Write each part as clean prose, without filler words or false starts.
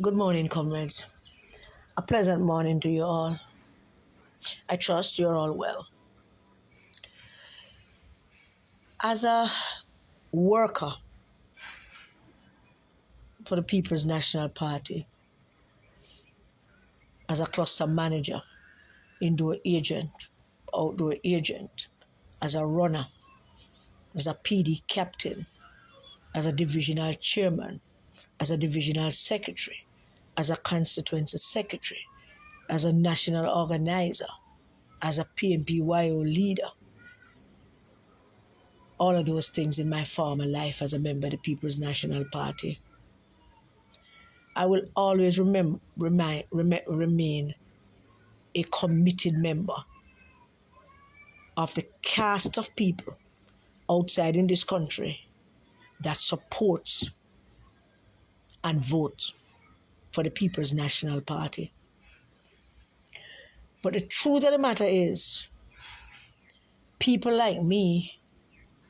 Good morning, comrades. A pleasant morning to you all. I trust you're all well. As a worker for the People's National Party, as a cluster manager, indoor agent, outdoor agent, as a runner, as a PD captain, as a divisional chairman, as a divisional secretary, as a constituency secretary, as a national organizer, as a PNP-YO leader, all of those things in my former life as a member of the People's National Party. I will always remain a committed member of the cast of people outside in this country that supports and votes for the People's National Party. But the truth of the matter is, people like me,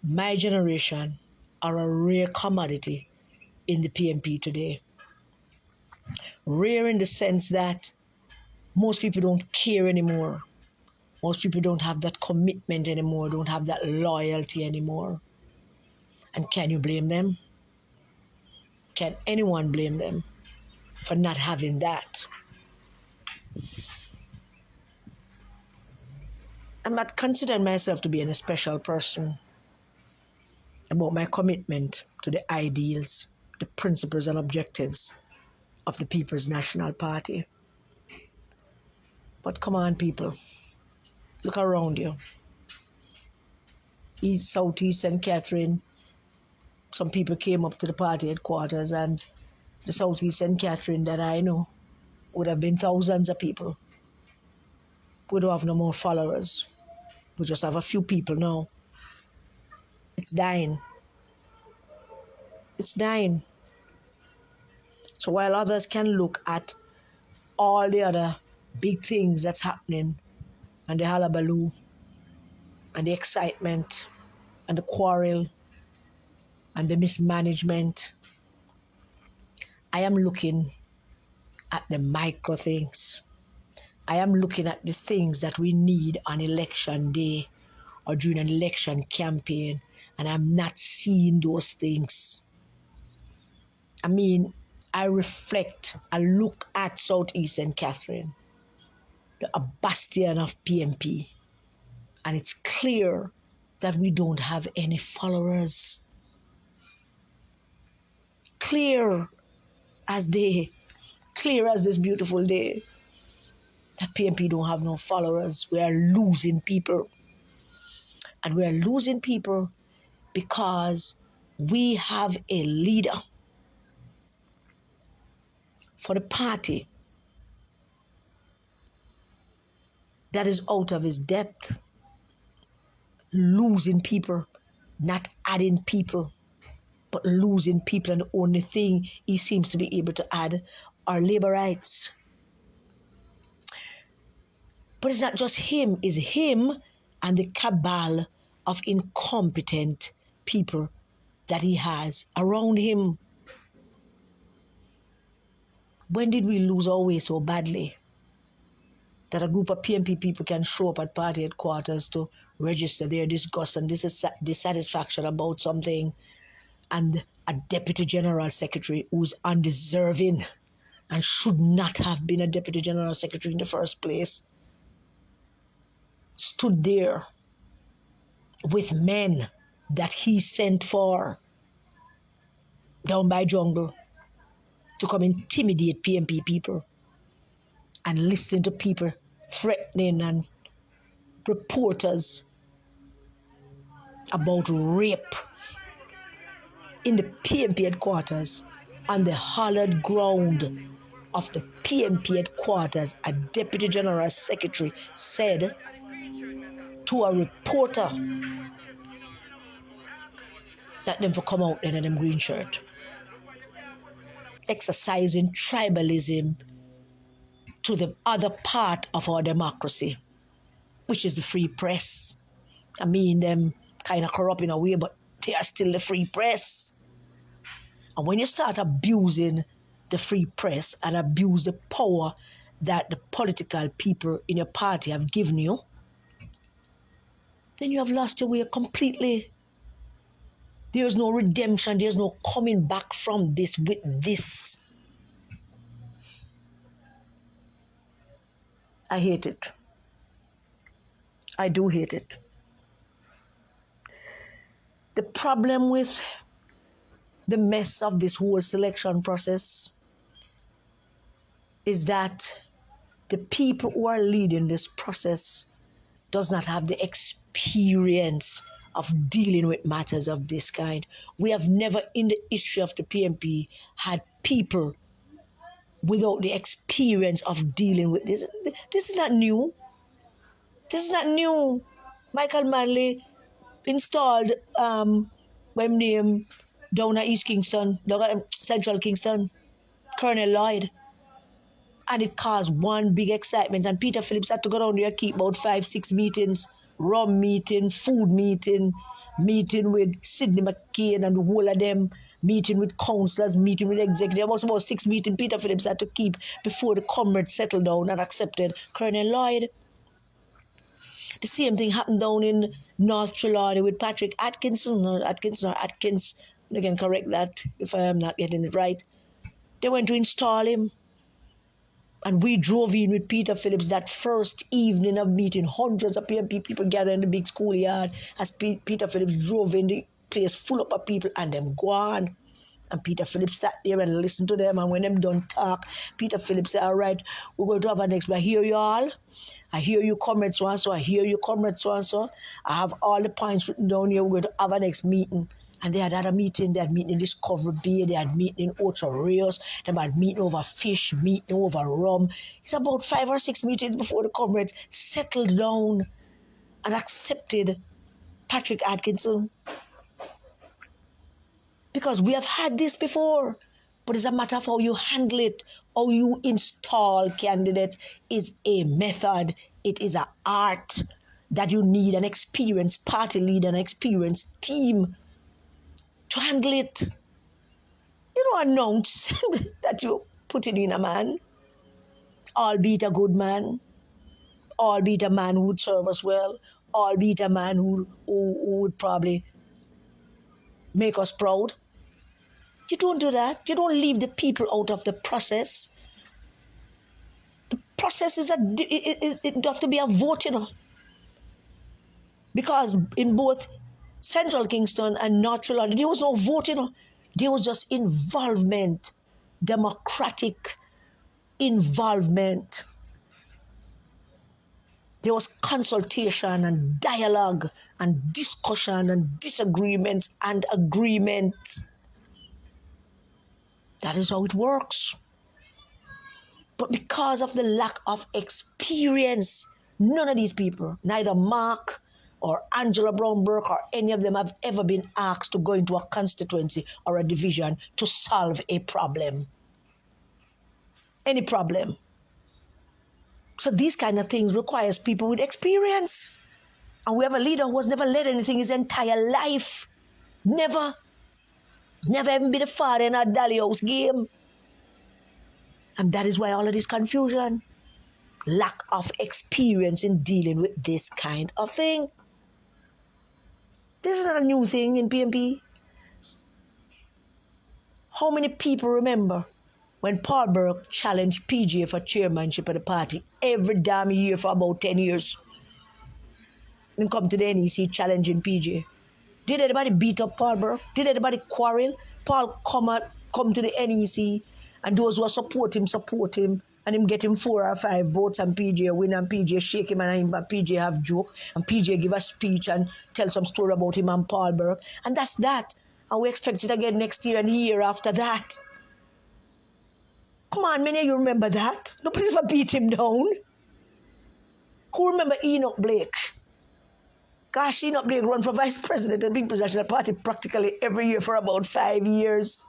my generation, are a rare commodity in the PNP today. Rare in the sense that most people don't care anymore. Most people don't have that commitment anymore, don't have that loyalty anymore. And can you blame them? Can anyone blame them for not having that? I'm not considering myself to be a special person about my commitment to the ideals, the principles and objectives of the People's National Party. But come on, people, look around you. East, Southeast and Catherine, some people came up to the party headquarters, and the Southeast and Catherine that I know would have been thousands of people. We don't have no more followers. We just have a few people now. It's dying. It's dying. So while others can look at all the other big things that's happening, and the hullabaloo, and the excitement, and the quarrel, and the mismanagement, I am looking at the micro things. I am looking at the things that we need on election day or during an election campaign, and I'm not seeing those things. I mean, I reflect, I look at Southeast and Catherine, a bastion of PNP, and it's clear that we don't have any followers. Clear as this beautiful day, that PNP don't have no followers. We are losing people. And we are losing people because we have a leader for the party that is out of his depth, losing people, not adding people, but losing people, and the only thing he seems to be able to add are labor rights. But it's not just him, it's him and the cabal of incompetent people that he has around him. When did we lose our way so badly that a group of PNP people can show up at party headquarters to register their disgust and dissatisfaction about something, and a deputy general secretary who's undeserving and should not have been a deputy general secretary in the first place stood there with men that he sent for down by jungle to come intimidate PNP people, and listen to people threatening and reporters about rape in the PNP headquarters, on the hallowed ground of the PNP headquarters. A deputy general secretary said to a reporter that them for come out in them green shirt, exercising tribalism to the other part of our democracy, which is the free press. I mean, them kind of corrupt in a way, but they are still the free press. And when you start abusing the free press and abuse the power that the political people in your party have given you, then you have lost your way completely. There's no redemption. There's no coming back from this with this. I hate it. I do hate it. The problem with the mess of this whole selection process is that the people who are leading this process does not have the experience of dealing with matters of this kind. We have never in the history of the PNP had people without the experience of dealing with this. This is not new. This is not new. Michael Manley installed when name down at East Kingston, down at Central Kingston, Colonel Lloyd. And it caused one big excitement. And Peter Phillips had to go down there and keep about 5-6 meetings, rum meeting, food meeting, meeting with Sidney McCain and the whole of them, meeting with councillors, meeting with executives. There was about 6 meetings Peter Phillips had to keep before the comrades settled down and accepted Colonel Lloyd. The same thing happened down in North Trelawney with Patrick Atkinson, or Atkins. You can correct that if I am not getting it right. They went to install him. And we drove in with Peter Phillips that first evening of meeting. Hundreds of PNP people gathered in the big schoolyard as Peter Phillips drove in, the place full up of people and them gone. And Peter Phillips sat there and listened to them. And when them done talk, Peter Phillips said, all right, we're going to have our next. But I hear you all. I hear you, comrades so-and-so. I hear you, comrades so-and-so. I have all the points written down here. We're going to have our next meeting. And they had other meeting. They had meeting in Discovery Bay. They had meeting in Ocho Rios. They had meeting over fish, meeting over rum. It's about 5 or 6 meetings before the comrades settled down and accepted Patrick Atkinson. Because we have had this before. But it's a matter of how you handle it. How you install candidates is a method. It is an art that you need an experienced party leader, an experienced team to handle it. You don't announce that you put it in a man, albeit a good man, albeit a man who would serve us well, albeit a man who would probably make us proud. You don't do that. You don't leave the people out of the process. The process it has to be a vote, Because in both Central Kingston and North Trelawney, there was no voting. There was just involvement, democratic involvement. There was consultation and dialogue and discussion and disagreements and agreement. That is how it works. But because of the lack of experience, none of these people, neither Mark or Angela Brown-Burke or any of them have ever been asked to go into a constituency or a division to solve a problem. Any problem. So these kind of things requires people with experience. And we have a leader who has never led anything his entire life. Never even been a father in a dolly house game. And that is why all of this confusion. Lack of experience in dealing with this kind of thing. This is not a new thing in PNP. How many people remember when Paul Burke challenged PJ for chairmanship of the party every damn year for about 10 years? Then come to the NEC challenging PJ. Did anybody beat up Paul Burke? Did anybody quarrel? Paul come to the NEC and those who support him and him get him 4 or 5 votes and PJ win and PJ shake him and PJ have joke and PJ give a speech and tell some story about him and Paul Burke. And that's that. And we expect it again next year and the year after that. Come on, many of you remember that. Nobody ever beat him down. Who remember Enoch Blake? Gosh, Enoch Blake run for vice president and big possession of the party practically every year for about 5 years.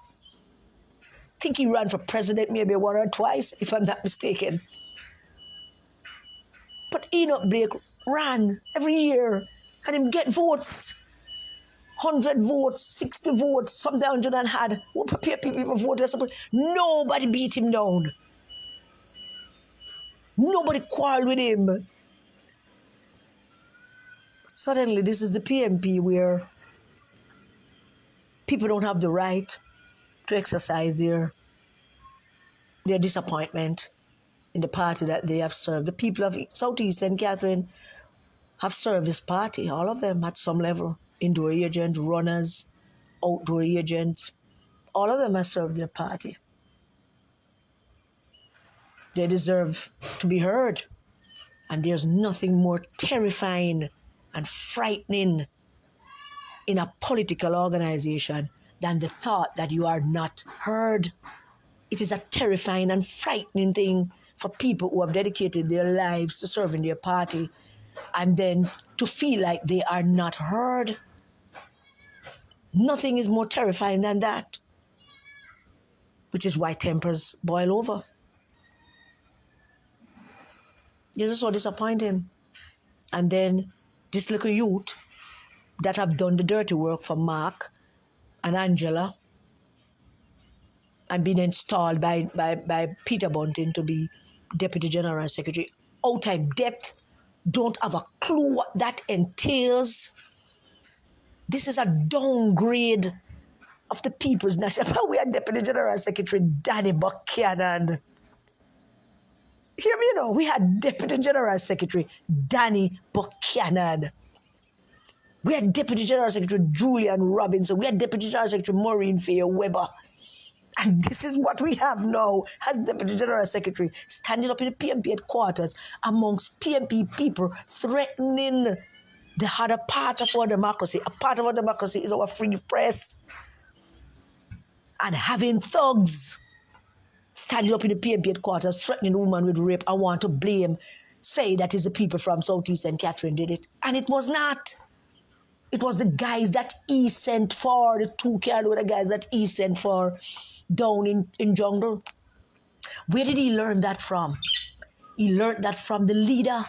I think he ran for president maybe 1 or twice, if I'm not mistaken. But Enoch Blake ran every year and him get votes. 100 votes, 60 votes, sometimes 100 and had. Who prepare people vote? Nobody beat him down. Nobody quarreled with him. Suddenly, this is the PNP where people don't have the right to exercise their disappointment in the party that they have served. The people of Southeast St. Catherine have served this party, all of them at some level. Indoor agents, runners, outdoor agents, all of them have served their party. They deserve to be heard. And there's nothing more terrifying and frightening in a political organization than the thought that you are not heard. It is a terrifying and frightening thing for people who have dedicated their lives to serving their party and then to feel like they are not heard. Nothing is more terrifying than that, which is why tempers boil over. This is so disappointing. And then this little youth that have done the dirty work for Mark and Angela and been installed by Peter Bunting to be Deputy General Secretary, out of depth, don't have a clue what that entails. This is a downgrade of the People's National. We are Deputy General Secretary Danny Buchanan. Hear me, we had Deputy General Secretary Danny Buchanan. We had Deputy General Secretary Julian Robinson. We had Deputy General Secretary Maureen Fair-Weber. And this is what we have now as Deputy General Secretary, standing up in the PNP headquarters amongst PNP people, threatening the other part of our democracy. A part of our democracy is our free press. And having thugs standing up in the PNP headquarters, threatening a woman with rape and want to say that is the people from Southeast St. Catherine did it. And it was not. It was the guys that he sent for, the 2 carload of guys that he sent for down in jungle. Where did he learn that from? He learned that from the leader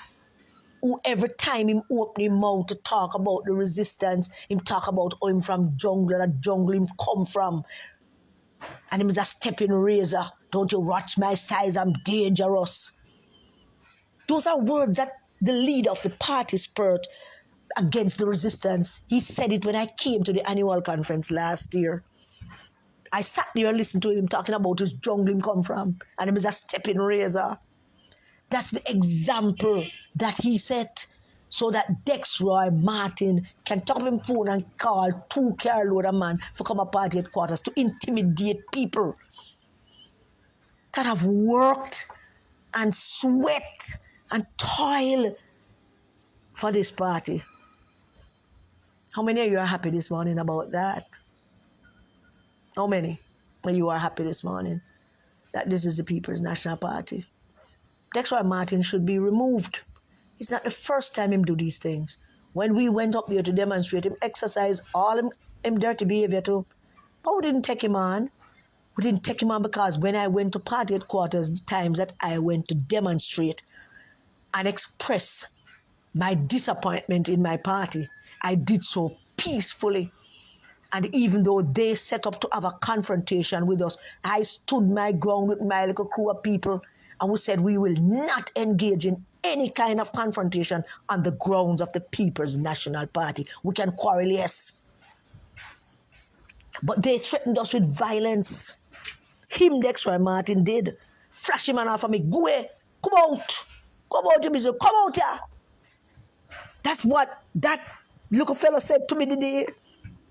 who every time him open him mouth to talk about the resistance, him talk about how him from jungle, that jungle him come from. And him is a stepping razor. Don't you watch my size, I'm dangerous. Those are words that the leader of the party spurred against the resistance. He said it when I came to the annual conference last year. I sat there and listened to him talking about his jungle him come from. And him is a stepping razor. That's the example that he set so that Dexroy Martin can talk on him phone and call 2 carload of man to come to party headquarters to intimidate people that have worked and sweat and toil for this party. How many of you are happy this morning about that? How many of you are happy this morning that this is the People's National Party? Dexroy Martin should be removed. It's not the first time him do these things. When we went up there to demonstrate, him exercise all him dirty behavior too. But we didn't take him on. We didn't take him on because when I went to party headquarters, the times that I went to demonstrate and express my disappointment in my party, I did so peacefully. And even though they set up to have a confrontation with us, I stood my ground with my little crew of people and we said we will not engage in any kind of confrontation on the grounds of the People's National Party. We can quarrel, yes. But they threatened us with violence. Him, Dexroy Martin, did. Flash him off of me. Go away. Come out. Come out, Mr. Come out here. That's what that little fellow said to me the day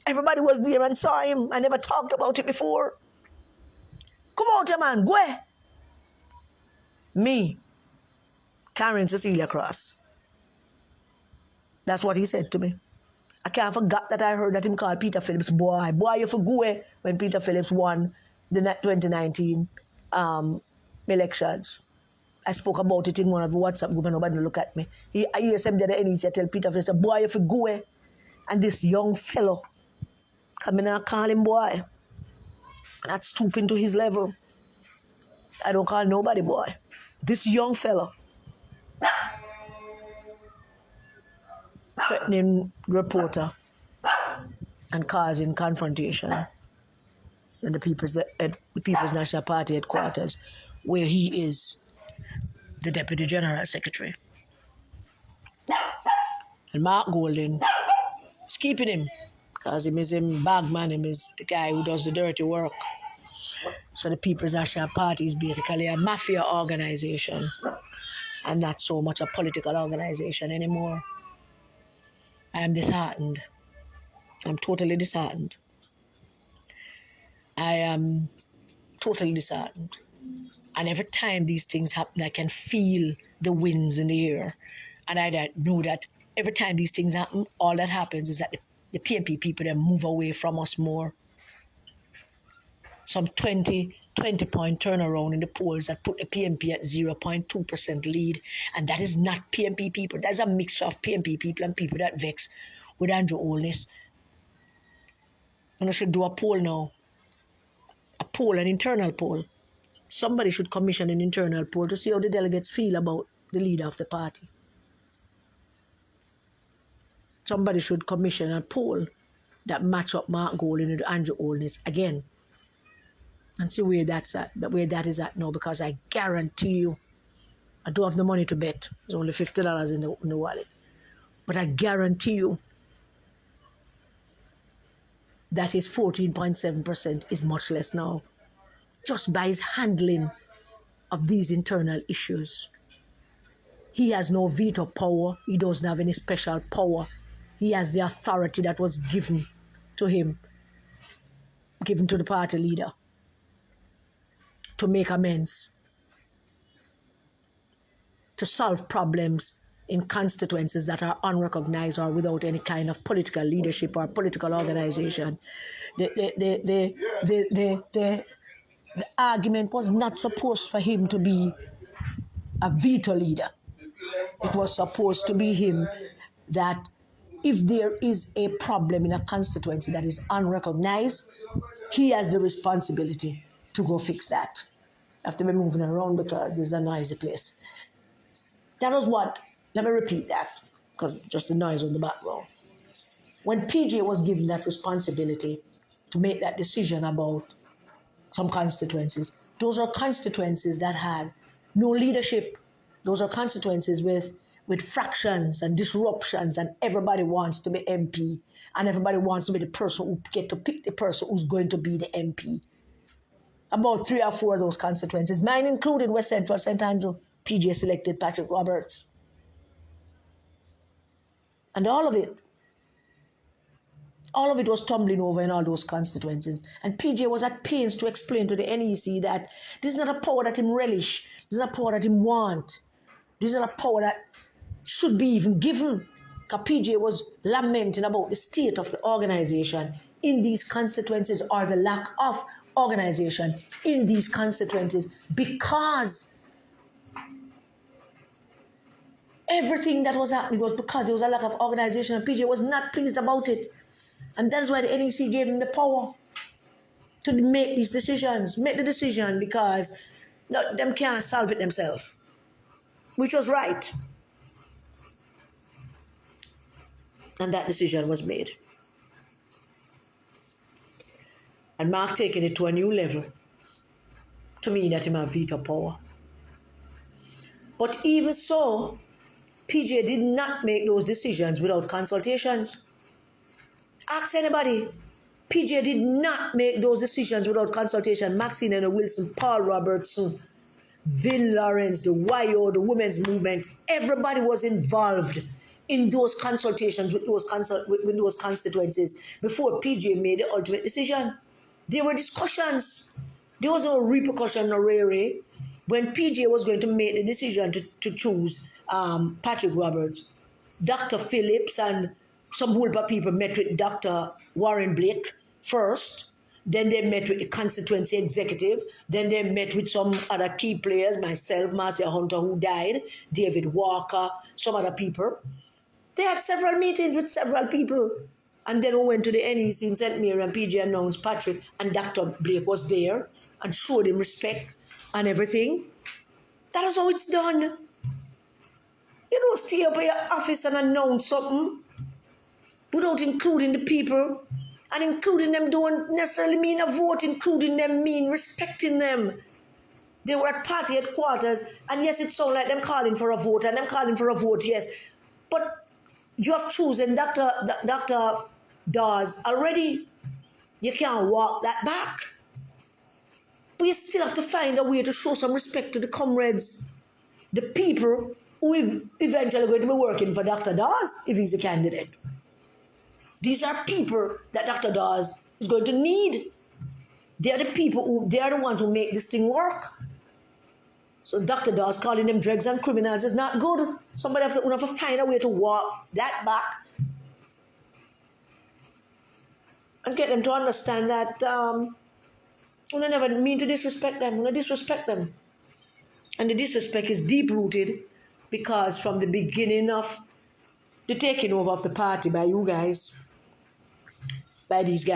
everybody was there and saw him. I never talked about it before. Come out here, man. Go away. Me, Karen Cecilia Cross. That's what he said to me. I can't forget that I heard that him call Peter Phillips boy. Boy, you for go away when Peter Phillips won the 2019 elections. I spoke about it in one of the WhatsApp group and nobody look at me. I hear some the other NEC tell Peter Phillips, boy, you for go away. And this young fellow, come in and call him boy. Not stooping to his level. I don't call nobody boy. This young fellow threatening reporter and causing confrontation in the People's National Party headquarters, where he is the Deputy General Secretary. And Mark Golding is keeping him because him is him bagman, him is the guy who does the dirty work. So the People's National Party is basically a mafia organization and not so much a political organization anymore. I am disheartened. I'm totally disheartened. I am totally disheartened. And every time these things happen, I can feel the winds in the air. And I know that every time these things happen, all that happens is that the PNP people then move away from us more. Some 20-point turnaround in the polls that put the PNP at 0.2% lead. And that is not PNP people. That's a mixture of PNP people and people that vex with Andrew Holness. And I should do a poll now. A poll, an internal poll. Somebody should commission an internal poll to see how the delegates feel about the leader of the party. Somebody should commission a poll that match up Mark Golding and Andrew Holness again. And see where that's at, where that is at now, because I guarantee you, I don't have the money to bet. There's only $50 in the wallet. But I guarantee you that his 14.7% is much less now. Just by his handling of these internal issues. He has no veto power. He doesn't have any special power. He has the authority that was given to him, given to the party leader, to make amends, to solve problems in constituencies that are unrecognized or without any kind of political leadership or political organization. The argument was not supposed for him to be a veto leader. It was supposed to be him that if there is a problem in a constituency that is unrecognized, he has the responsibility to go fix that. I have to be moving around because it's a noisy place. That was what, let me repeat that, because just the noise on the background. When PJ was given that responsibility to make that decision about some constituencies, those are constituencies that had no leadership. Those are constituencies with fractions and disruptions, and everybody wants to be MP, and everybody wants to be the person who get to pick the person who's going to be the MP. About 3 or 4 of those constituencies, mine included West Central, St. Andrew, PJ selected Patrick Roberts. And all of it was tumbling over in all those constituencies. And PJ was at pains to explain to the NEC that this is not a power that him relish, this is not a power that him want, this is not a power that should be even given. Because PJ was lamenting about the state of the organization in these constituencies, or the lack of organization in these constituencies, because everything that was happening was because there was a lack of organization, and PJ was not pleased about it. And that's why the NEC gave him the power to make these decisions. Make the decision, because them can't solve it themselves. Which was right. And that decision was made. And Mark taking it to a new level, to me, that him have veto power. But even so, PJ did not make those decisions without consultations. Ask anybody. PJ did not make those decisions without consultation. Maxine and Wilson, Paul Robertson, Vin Lawrence, the YO, the women's movement, everybody was involved in those consultations with those constituencies before PJ made the ultimate decision. There were discussions. There was no repercussion, no rare. When PJ was going to make the decision to choose Patrick Roberts, Dr. Phillips and some whole lot of people met with Dr. Warren Blake first. Then they met with the constituency executive. Then they met with some other key players, myself, Marcia Hunter, who died, David Walker, some other people. They had several meetings with several people. And then we went to the NEC in St. Mary, and PJ announced Patrick, and Dr. Blake was there and showed him respect and everything. That is how it's done. You don't stay up in your office and announce something without including the people And including them don't necessarily mean a vote. Including them mean respecting them. They were at party headquarters, and yes, it sounds like them calling for a vote, and them calling for a vote, yes. But you have chosen Dr. Dawes already. You can't walk that back. But you still have to find a way to show some respect to the comrades, the people who eventually going to be working for Dr. Dawes if he's a candidate. These are people that Dr. Dawes is going to need. They are the people they are the ones who make this thing work. So Dr. Dawes calling them drugs and criminals is not good. Somebody have to find a way to walk that back and get them to understand that we never mean to disrespect them. We disrespect them. And the disrespect is deep-rooted because from the beginning of the taking over of the party by you guys, by these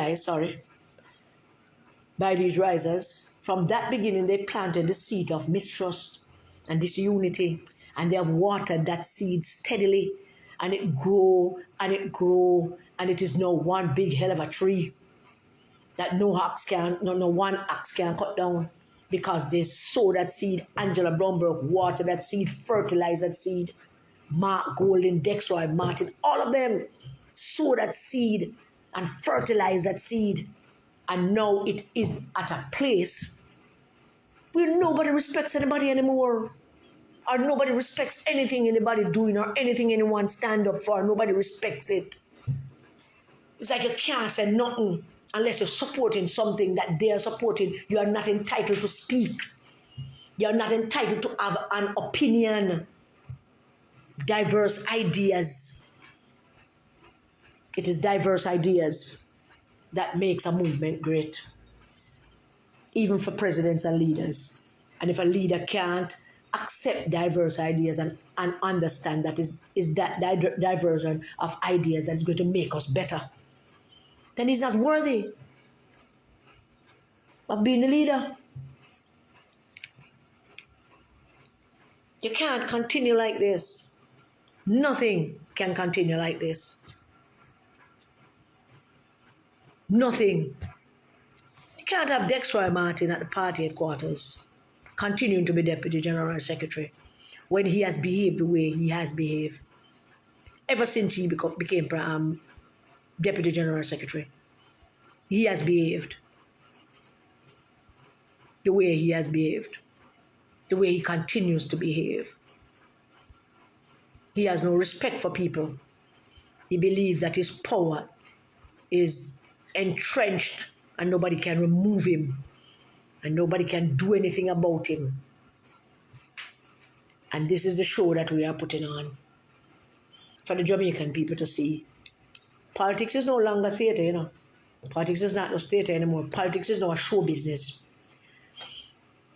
risers, from that beginning they planted the seed of mistrust and disunity, and they have watered that seed steadily, and it grew and it grew, and it is now one big hell of a tree that no one axe can cut down, because they sow that seed. Angela Bromberg watered that seed, fertilized that seed. Mark Golden, Dexroy Martin, all of them sow that seed and fertilize that seed. And now it is at a place where nobody respects anybody anymore. Or nobody respects anything anybody doing or anything anyone stand up for. Nobody respects it. It's like you can't say nothing unless you're supporting something that they are supporting. You are not entitled to speak. You are not entitled to have an opinion. Diverse ideas. It is diverse ideas that makes a movement great. Even for presidents and leaders. And if a leader can't accept diverse ideas and understand that is that diversion of ideas that's going to make us better, then he's not worthy of being a leader. You can't continue like this. Nothing can continue like this. Nothing. You can't have Dexroy Martin at the party headquarters continuing to be Deputy General Secretary when he has behaved the way he has behaved ever since he became Deputy General Secretary. He has behaved the way he has behaved, the way he continues to behave. He has no respect for people. He believes that his power is entrenched and nobody can remove him and nobody can do anything about him. And this is the show that we are putting on for the Jamaican people to see. Politics is no longer theatre, you know. Politics is not no theatre anymore. Politics is now a show business.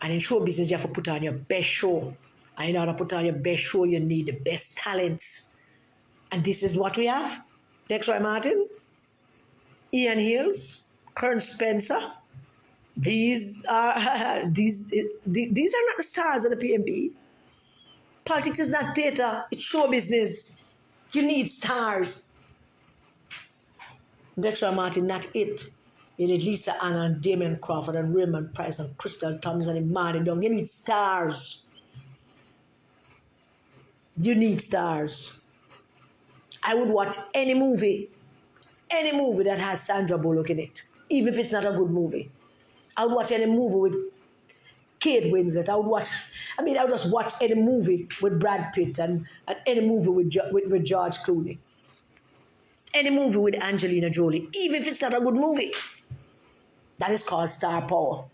And in show business, you have to put on your best show. And in order to put on your best show, you need the best talents. And this is what we have. Dexroy Martin, Ian Hills, Kern Spencer. These are not the stars of the PNP. Politics is not theatre, it's show business. You need stars. Dexroy Martin, not it. You need Lisa Anna and Damien Crawford and Raymond Price and Crystal Thompson and Marty Dung. You need stars. You need stars. I would watch any movie that has Sandra Bullock in it, even if it's not a good movie. I would watch any movie with Kate Winslet. I would just watch any movie with Brad Pitt and any movie with George Clooney. Any movie with Angelina Jolie, even if it's not a good movie. That is called star power.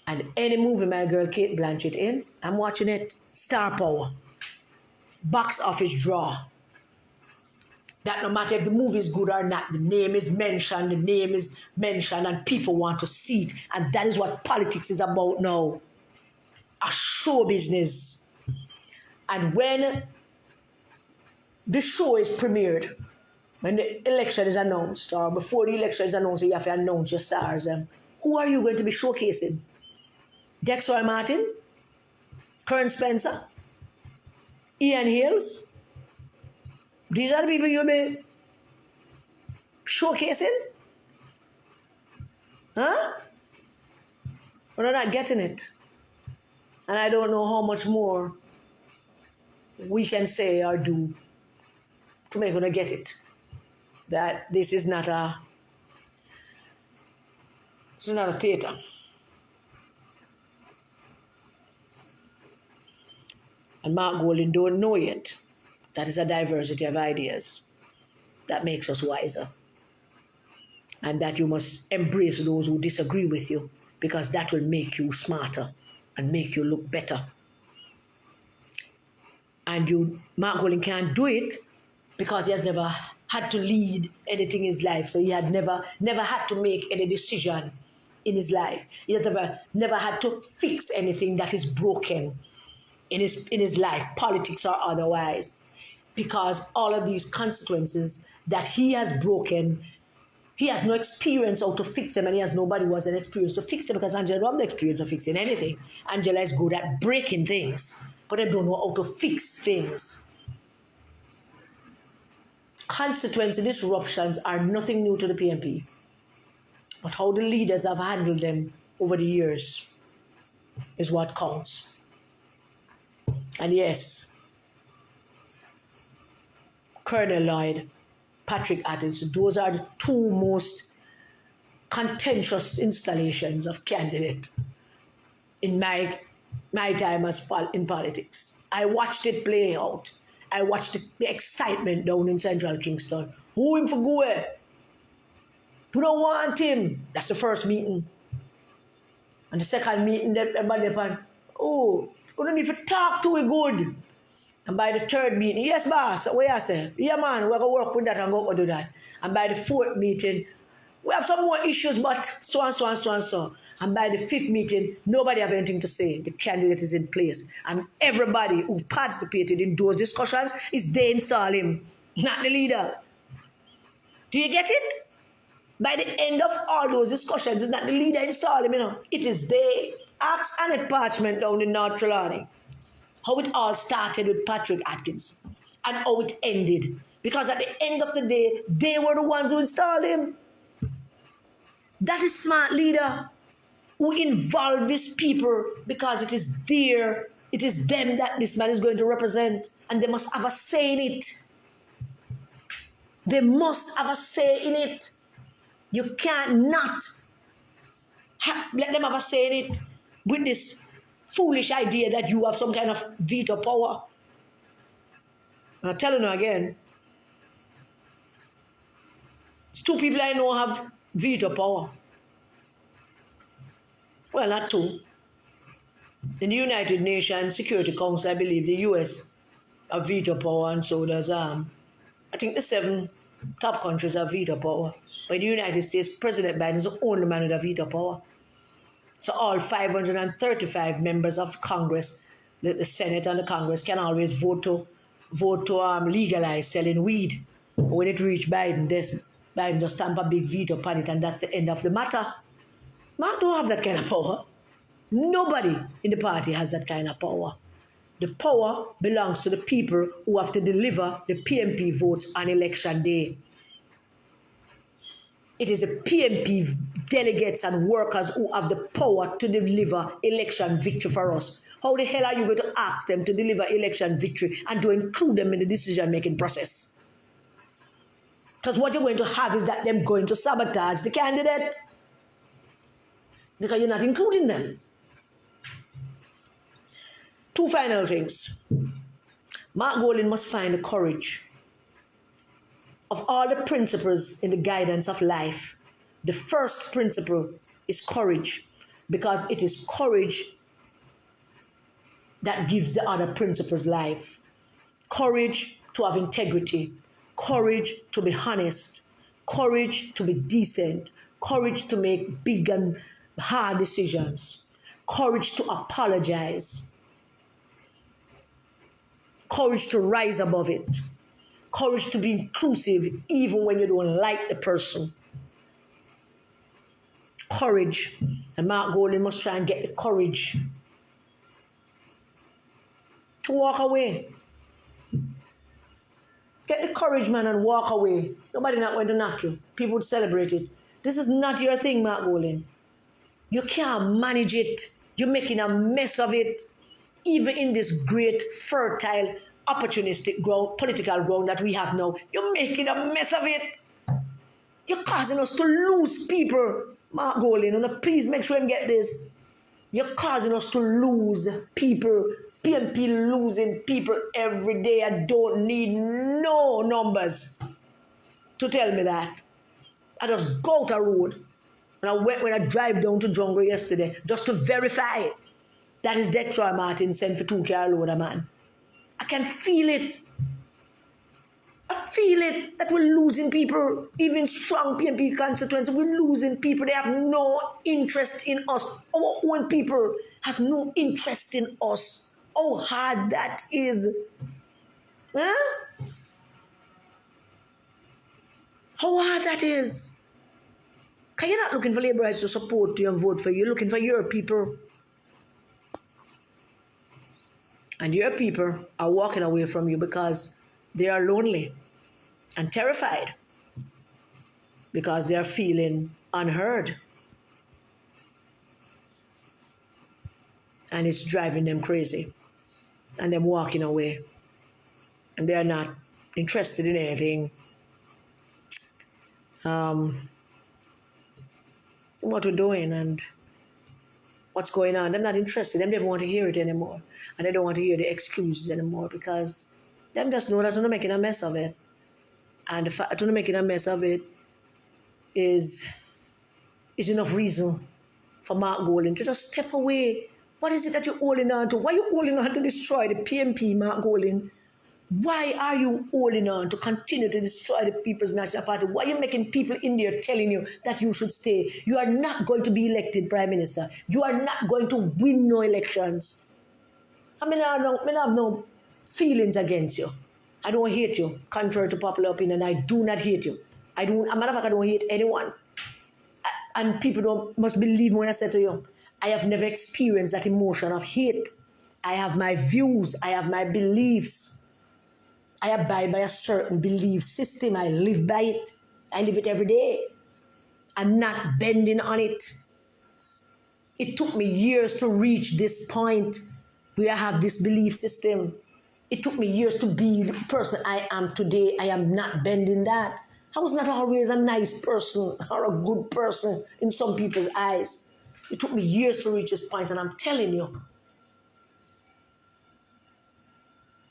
And any movie my girl Kate Blanchett in, I'm watching it. Star power. Box office draw. That no matter if the movie is good or not, the name is mentioned, and people want to see it. And that is what politics is about now. A show business. And when the show is premiered, when the election is announced, or before the election is announced, you have to announce your stars. Who are you going to be showcasing? Dexroy Martin? Kern Spencer? Ian Hills? These are the people you'll be showcasing? Huh? We're not getting it. And I don't know how much more we can say or do to make them get it. That this is not a theater. And Mark Golding don't know yet. That is a diversity of ideas that makes us wiser. And that you must embrace those who disagree with you, because that will make you smarter and make you look better. And Mark Golding can't do it because he has never had to lead anything in his life. So he had never had to make any decision in his life. He has never had to fix anything that is broken in his life, politics or otherwise. Because all of these consequences that he has broken, he has no experience how to fix them, and he has nobody who has an experience to fix them, because Angela don't have the experience of fixing anything. Angela is good at breaking things, but I don't know how to fix things. Consequence disruptions are nothing new to the PNP, but how the leaders have handled them over the years is what counts. And yes, Colonel Lloyd, Patrick Atkins, those are the two most contentious installations of candidate in my time in politics. I watched it play out. I watched the excitement down in Central Kingston. Who him for go? We don't want him. That's the first meeting. And the second meeting, everybody oh, we don't need to talk to it good. And by the third meeting, yes, boss, what you say? Yeah, man, we're going to work with that and go do that. And by the fourth meeting, we have some more issues, but so and so and so and so. And by the fifth meeting, nobody have anything to say. The candidate is in place. And everybody who participated in those discussions is they install him, not the leader. Do you get it? By the end of all those discussions, it's not the leader install him, It is they. Ask Annette Parchment down in North Trelawney how it all started with Patrick Atkins and how it ended. Because at the end of the day, they were the ones who installed him. That is smart leader who involve these people, because it is them that this man is going to represent, and they must have a say in it. They must have a say in it. You can't not let them have a say in it with this foolish idea that you have some kind of veto power. I'm telling you again, it's two people I know have veto power. Well, not two. In the United Nations Security Council, I believe the US have veto power, and so does I think the 7 top countries have veto power. But in the United States, President Biden is the only man with a veto power. So all 535 members of Congress, the Senate and the Congress, can always vote to legalize selling weed. When it reaches Biden, Biden just stamp a big veto upon it, and that's the end of the matter. Mark don't have that kind of power. Nobody in the party has that kind of power. The power belongs to the people who have to deliver the PNP votes on election day. It is the PNP delegates and workers who have the power to deliver election victory for us. How the hell are you going to ask them to deliver election victory and to include them in the decision-making process? Because what you're going to have is that them going to sabotage the candidate, because you're not including them. 2 final things. Mark Golding must find the courage. Of all the principles in the guidance of life, the first principle is courage, because it is courage that gives the other principles life. Courage to have integrity, courage to be honest, courage to be decent, courage to make big and hard decisions, courage to apologize, courage to rise above it, courage to be inclusive even when you don't like the person. Courage. And Mark Golding must try and get the courage to walk away. Get the courage, man, and walk away. Nobody not going to knock you. People would celebrate it. This is not your thing, Mark Golin. You can't manage it. You're making a mess of it. Even in this great, fertile, opportunistic ground, political ground that we have now, you're making a mess of it. You're causing us to lose people, Mark Golin. Please make sure you get this. You're causing us to lose people. PNP losing people every day. I don't need no numbers to tell me that. I just go out a road. And when I drive down to Jungle yesterday, just to verify that is Detroit Martin sent for 2 car load, man. I can feel it. I feel it that we're losing people. Even strong PNP constituency, we're losing people. They have no interest in us. Our own people have no interest in us. How hard that is. Huh? How hard that is. Because you're not looking for labor rights to support you and vote for you. You're looking for your people. And your people are walking away from you because they are lonely and terrified. Because they are feeling unheard. And it's driving them crazy. And them walking away. And they're not interested in anything. What we're doing and what's going on. They're not interested. Them never want to hear it anymore. And they don't want to hear the excuses anymore because them just know that they're making a mess of it. And the fact that they're making a mess of it is enough reason for Mark Golin to just step away. What is it that you're holding on to? Why are you holding on to destroy the PNP, Mark Golin? Why are you holding on to continue to destroy the People's National Party? Why are you making people in there telling you that you should stay? You are not going to be elected Prime Minister. You are not going to win no elections. I mean, I have no feelings against you. I don't hate you, contrary to popular opinion. I do not hate you. As a matter of fact, I don't hate anyone. And people must believe me when I say to you, I have never experienced that emotion of hate. I have my views. I have my beliefs. I abide by a certain belief system. I live by it. I live it every day. I'm not bending on it. It took me years to reach this point where I have this belief system. It took me years to be the person I am today. I am not bending that. I was not always a nice person or a good person in some people's eyes. It took me years to reach this point, and I'm telling you,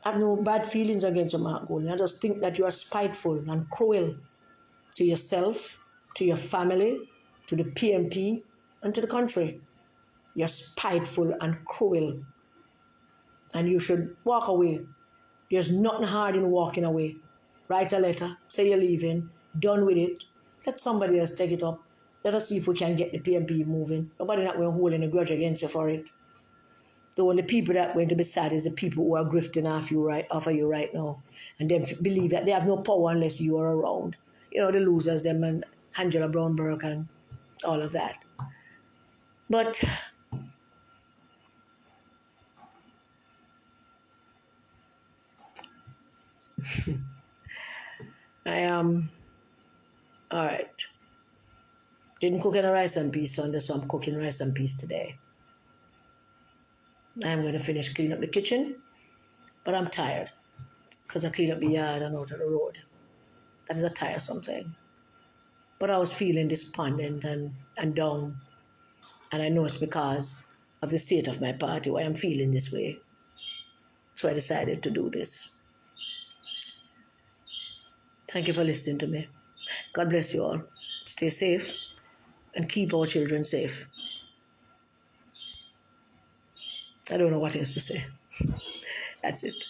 I have no bad feelings against you, Mark Golin. I just think that you are spiteful and cruel to yourself, to your family, to the PNP, and to the country. You're spiteful and cruel. And you should walk away. There's nothing hard in walking away. Write a letter, say you're leaving, done with it. Let somebody else take it up. Let us see if we can get the PNP moving. Nobody not going to hold any grudge against you for it. The only people that are going to be sad is the people who are grifting off you right now. And they believe that they have no power unless you are around. You know, the losers, them and Angela Brown-Burke and all of that. But I am all right. Didn't cook any rice and peas Sunday, so I'm cooking rice and peas today. I'm going to finish cleaning up the kitchen, but I'm tired because I cleaned up the yard and out of the road. That is a tiresome thing. But I was feeling despondent and down, and I know it's because of the state of my party why I'm feeling this way. So I decided to do this. Thank you for listening to me. God bless you all. Stay safe and keep our children safe. I don't know what else to say. That's it.